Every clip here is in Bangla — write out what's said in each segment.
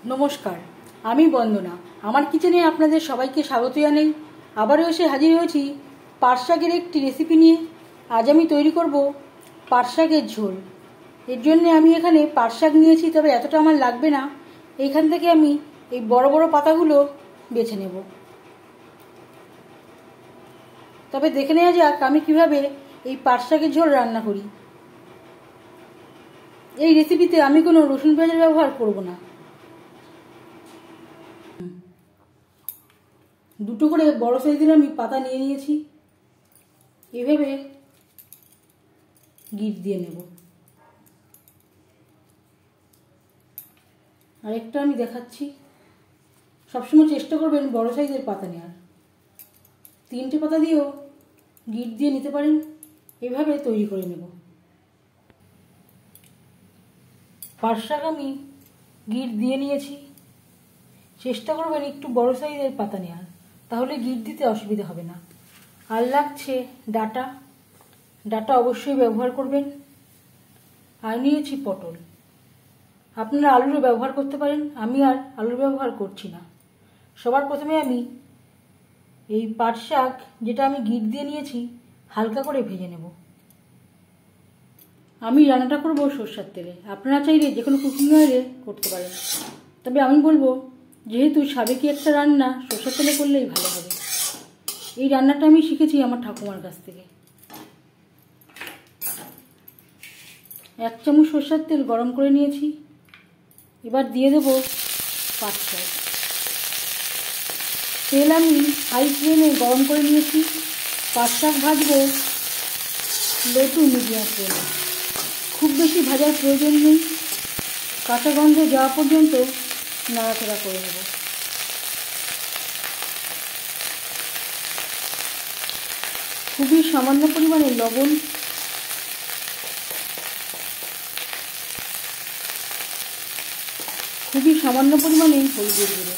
নমস্কার, আমি বন্দনা। আমার কিচেনে আপনাদের সবাইকে স্বাগত জানাই। আবারও এসে হাজির হয়েছি পাট শাকের একটি রেসিপি নিয়ে। আজ আমি তৈরি করব পাট শাকের ঝোল। এর জন্য আমি এখানে পাট শাক নিয়েছি, তবে এতটা আমার লাগবে না। এইখান থেকে আমি এই বড় বড় পাতাগুলো বেছে নেব। তবে দেখে নেওয়া যাক আমি কিভাবে এই পাট শাকের ঝোল রান্না করি। এই রেসিপিতে আমি কোনো রসুন পেঁয়াজের ব্যবহার করব না। দুটো করে বড় সাইজের আমি পাতা নিয়ে নিয়েছি। এভাবে গিট দিয়ে নেব। আরেকটা আমি দেখাচ্ছি। সবসময় চেষ্টা করবেন বড় সাইজের পাতা নেওয়ার। 3টে পাতা দিয়েও গিট দিয়ে নিতে পারেন। এভাবে তৈরি করে নেব। পাট শাক আমি গিট দিয়ে নিয়েছি। চেষ্টা করবেন একটু বড় সাইজের পাতা নেওয়ার, তাহলে গিট দিতে অসুবিধা হবে না। আর লাগছে ডাটা। ডাটা অবশ্যই ব্যবহার করবেন। আর নিয়েছি পটল। আপনারা আলুরও ব্যবহার করতে পারেন, আমি আর আলুর ব্যবহার করছি না। সবার প্রথমে আমি এই পাট শাক যেটা আমি গিট দিয়ে নিয়েছি হালকা করে ভেজে নেব। আমি রান্নাটা করব সরষের তেলে। আপনারা চাইলে যে কোনো কুকিং অয়েলে করতে পারেন, তবে আমি বলবো যেহেতু সাবেকি একটা রান্না, সরষের তেলে করলেই ভালো হবে। এই রান্নাটা আমি শিখেছি আমার ঠাকুমার কাছ থেকে। 1 চামচ সরষের তেল গরম করে নিয়েছি। এবার দিয়ে দেব পাট শাক। তেল আমি হাই ফ্লেমে গরম করে নিয়েছি। পাট শাক ভাজবো লো টু মিডিয়াম ফ্লেমে। খুব বেশি ভাজার প্রয়োজন নেই। কাঁচা গন্ধ যাওয়া পর্যন্ত নাড়াচাড়া করে নেব। খুবই সামান্য পরিমাণে লবণ, খুবই সামান্য পরিমাণে হলুদের গুঁড়ো।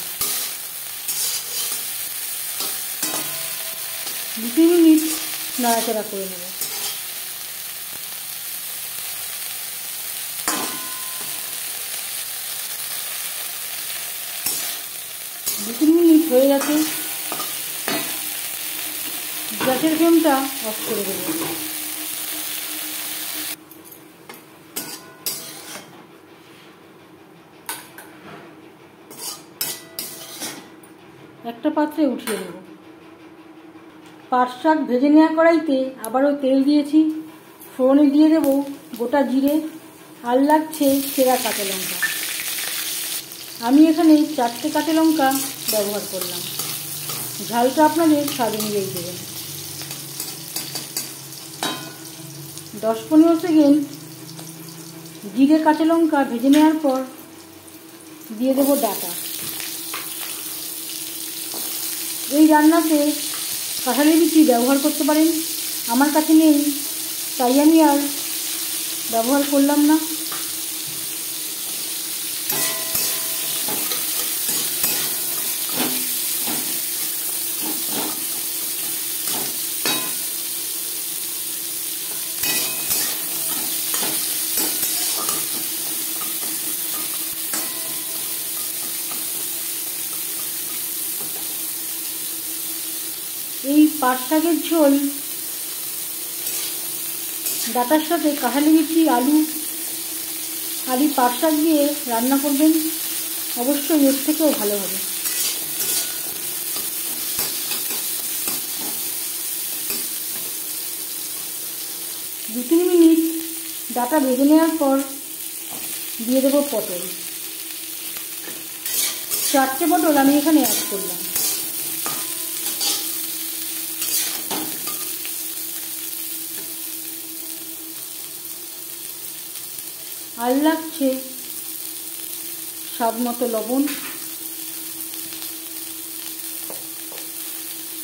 2 মিনিট নাড়াচাড়া করে নেব। দু 3 মিনিট হয়ে গেছে। গ্যাসের ফ্লেমটা অফ করে দেব। একটা পাত্রে উঠিয়ে নেব। পাট শাক ভেজে নেওয়া কড়াইতে আবারও তেল দিয়েছি। ফোড়নে দিয়ে দেব গোটা জিরে, আর লাগছে চেরা কাঁচা লঙ্কা। আমি এখানে 4টে কাঁচা লঙ্কা ব্যবহার করলাম। ঝালটা আপনাদের স্বাদ অনুযায়ী দেবেন। 10-15 সেকেন্ড জিরে কাঁচা লঙ্কা ভেজে নেওয়ার পর দিয়ে দেব ডাটা। এই রান্নাতে কাঁঠালের বিচি ব্যবহার করতে পারেন, আমার কাছে নেই তাই আমি আর ব্যবহার করলাম না। এই পাট শাকের ঝোল ডাটার সাথে কাঁঠালি বিচি, আলু আর এই পাট শাক দিয়ে রান্না করবেন, অবশ্যই এর থেকেও ভালো হবে। দু 3 মিনিট ডাটা ভেজে নেওয়ার পর দিয়ে দেবো পটল। 4টে পটল আমি এখানে অ্যাড করলাম। আর লাগছে স্বাদ মতো লবণ,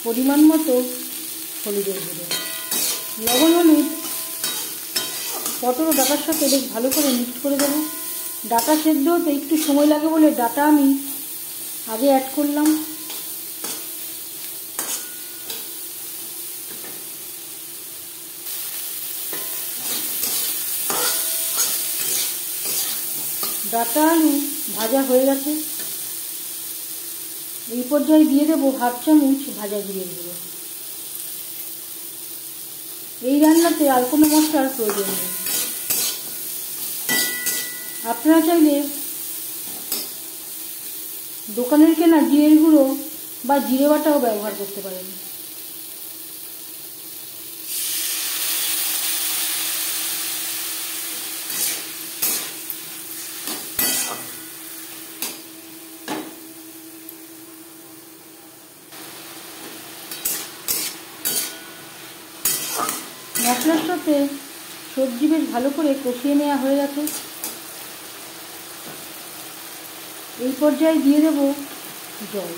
পরিমাণ মতো হলুদের গুঁড়ো। লবণ হলুদ পটল ও ডাটার সাথে বেশ ভালো করে মিক্স করে দেবো। ডাটা সেদ্ধ হতে একটু সময় লাগে বলে ডাটা আমি আগে অ্যাড করলাম। ডাঁটা আলু ভাজা হয়ে গেছে। এই পর্যায়ে দিয়ে দেবো 1/2 চামচ ভাজা জিরের গুঁড়ো। এই রান্নাতে আর কোনো মশলার প্রয়োজন নেই। আপনারা চাইলে দোকানের কেনা জিরের গুঁড়ো বা জিরে বাটাও ব্যবহার করতে পারেন। মশলার সাথে সবজি বেশ ভালো করে কষিয়ে নেওয়া হয়ে গেছে। এই পর্যায়ে দিয়ে দেব জল।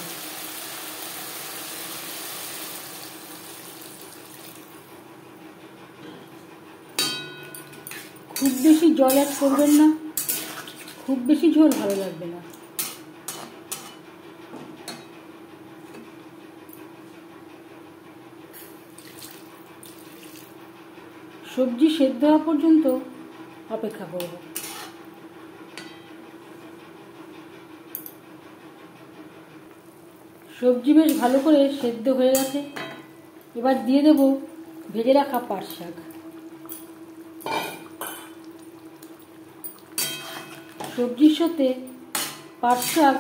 খুব বেশি জল অ্যাড করবেন না, খুব বেশি ঝোল ভালো লাগবে না। সবজি সেদ্ধ হওয়া পর্যন্ত অপেক্ষা করব। সবজি বেশ ভালো করে সেদ্ধ হয়ে গেছে। এবার দিয়ে দেব ভেজে রাখা পাট শাক। সবজির সাথে পাট শাক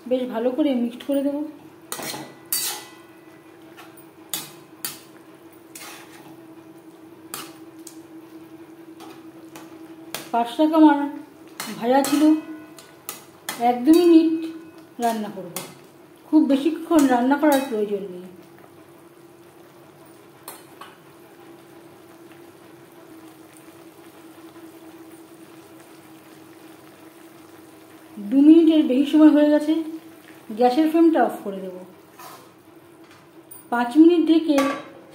বেশ ভালো করে মিক্সড করে দেব। পাট শাক আমার ভাজা ছিল, 1-2 মিনিট রান্না করব, খুব বেশিক্ষণ রান্না করার প্রয়োজন নেই। দু মিনিটের বেশি সময় হয়ে গেছে, গ্যাসের ফ্লেমটা অফ করে দেব। 5 মিনিট ঢেকে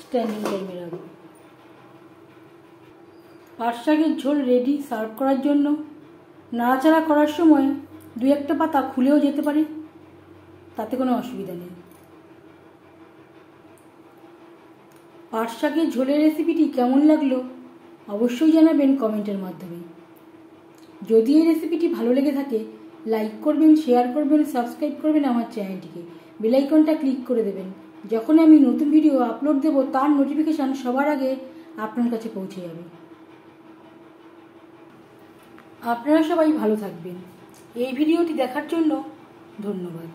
স্ট্যান্ডিং টাইমে রাখবো। পাট শাকের ঝোল রেডি সার্ভ করার জন্য। নাড়াচাড়া করার সময় 2-1টা পাতা খুলেও যেতে পারে, তাতে কোনো অসুবিধা নেই। পাট শাকের ঝোলের রেসিপিটি কেমন লাগলো অবশ্যই জানাবেন কমেন্টের মাধ্যমে। যদি এই রেসিপিটি ভালো লেগে থাকে লাইক করবেন, শেয়ার করবেন, সাবস্ক্রাইব করবেন আমার চ্যানেলটিকে, বেল আইকনটা ক্লিক করে দেবেন। যখন আমি নতুন ভিডিও আপলোড দেব তার নোটিফিকেশান সবার আগে আপনার কাছে পৌঁছে যাবে। আপনারা সবাই ভালো থাকবেন। এই ভিডিওটি দেখার জন্য ধন্যবাদ।